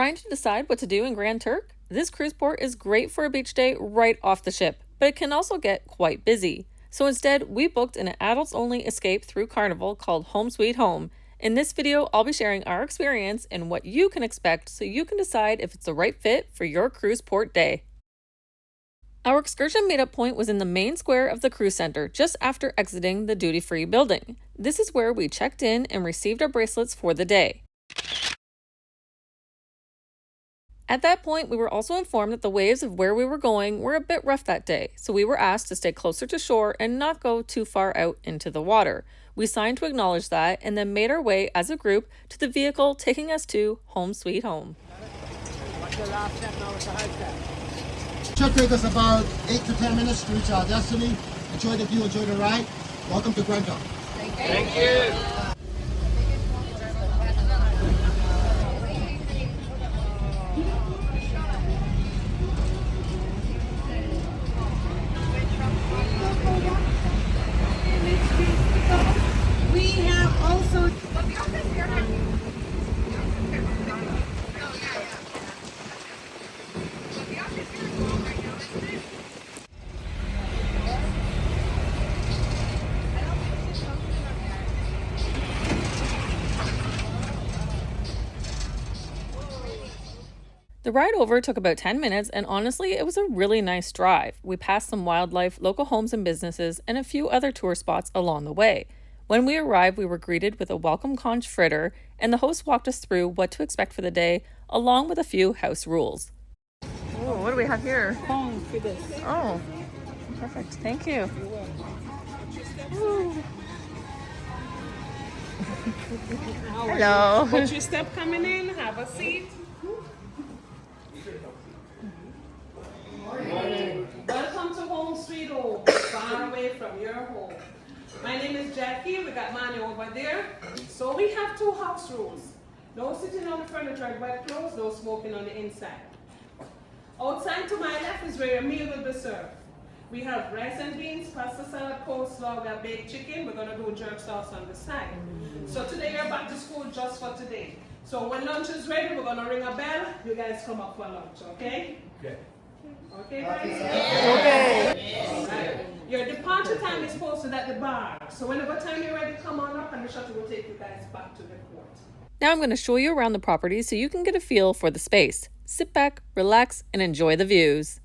Trying to decide what to do in Grand Turk? This cruise port is great for a beach day right off the ship, but it can also get quite busy. So instead, we booked an adults-only escape through Carnival called Home Sweet Home. In this video, I'll be sharing our experience and what you can expect so you can decide if it's the right fit for your cruise port day. Our excursion meetup point was in the main square of the cruise center, just after exiting the duty-free building. This is where we checked in and received our bracelets for the day. At that point, we were also informed that the waves of where we were going were a bit rough that day, so we were asked to stay closer to shore and not go too far out into the water. We signed to acknowledge that and then made our way as a group to the vehicle taking us to Home Sweet Home. Should take us about 8 to 10 minutes to reach our destiny. Enjoy the view, enjoy the ride. Welcome to Grand Turk. Thank you. We have also The ride over took about 10 minutes, and honestly, it was a really nice drive. We passed some wildlife, local homes and businesses, and a few other tour spots along the way. When we arrived, we were greeted with a welcome conch fritter, and the host walked us through what to expect for the day, along with a few house rules. Oh, what do we have here? phone for this. Oh, perfect. Thank you. Hello. Watch your step coming in. Have a seat. Welcome to Home Sweet Home, far away from your home. My name is Jackie. We got Manny over there. So we have 2 house rules. No sitting on the furniture and wet clothes, no smoking on the inside. Outside to my left is where your meal will be served. We have rice and beans, pasta salad, coleslaw, we have baked chicken. We're gonna do jerk sauce on the side. So today you're back to school just for today. So when lunch is ready, we're gonna ring a bell. You guys come up for lunch, okay? Okay. Okay, guys? Okay. Right. Your departure time is posted at the bar. So whenever time you're ready, come on up and the shuttle will take you guys back to the port. Now I'm going to show you around the property so you can get a feel for the space. Sit back, relax, and enjoy the views.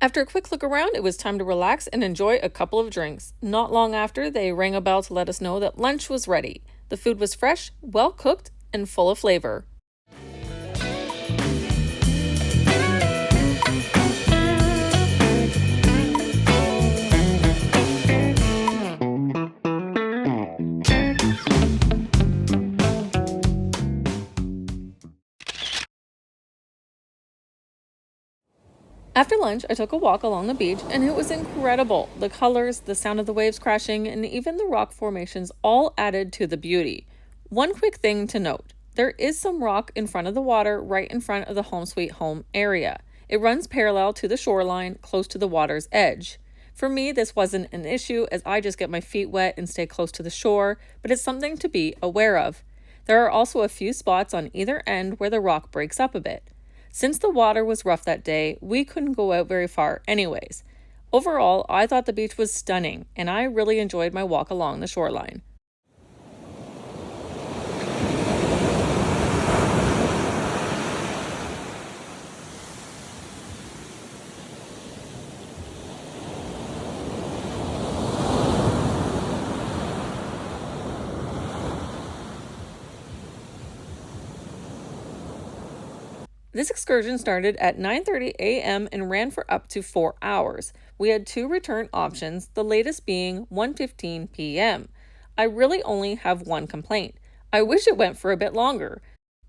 After a quick look around, it was time to relax and enjoy a couple of drinks. Not long after, they rang a bell to let us know that lunch was ready. The food was fresh, well cooked, and full of flavor. After lunch, I took a walk along the beach and it was incredible. The colors, the sound of the waves crashing, and even the rock formations all added to the beauty. One quick thing to note. There is some rock in front of the water right in front of the Home Sweet Home area. It runs parallel to the shoreline, close to the water's edge. For me, this wasn't an issue as I just get my feet wet and stay close to the shore, but it's something to be aware of. There are also a few spots on either end where the rock breaks up a bit. Since the water was rough that day, we couldn't go out very far anyways. Overall, I thought the beach was stunning, and I really enjoyed my walk along the shoreline. This excursion started at 9:30 a.m. and ran for up to 4 hours. We had 2 return options, the latest being 1:15 p.m. I really only have one complaint. I wish it went for a bit longer.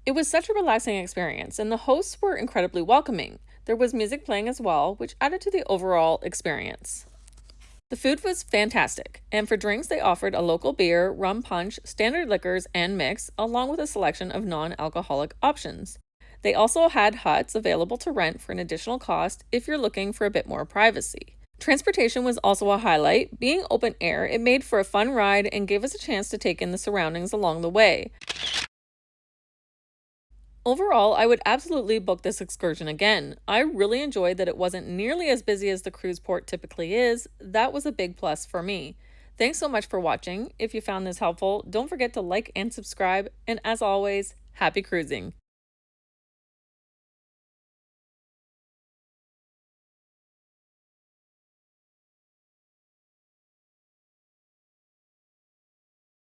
It was such a relaxing experience, and the hosts were incredibly welcoming. There was music playing as well, which added to the overall experience. The food was fantastic, and for drinks they offered a local beer, rum punch, standard liquors, and mix, along with a selection of non-alcoholic options. They also had huts available to rent for an additional cost if you're looking for a bit more privacy. Transportation was also a highlight. Being open air, it made for a fun ride and gave us a chance to take in the surroundings along the way. Overall, I would absolutely book this excursion again. I really enjoyed that it wasn't nearly as busy as the cruise port typically is. That was a big plus for me. Thanks so much for watching. If you found this helpful, don't forget to like and subscribe. And as always, happy cruising.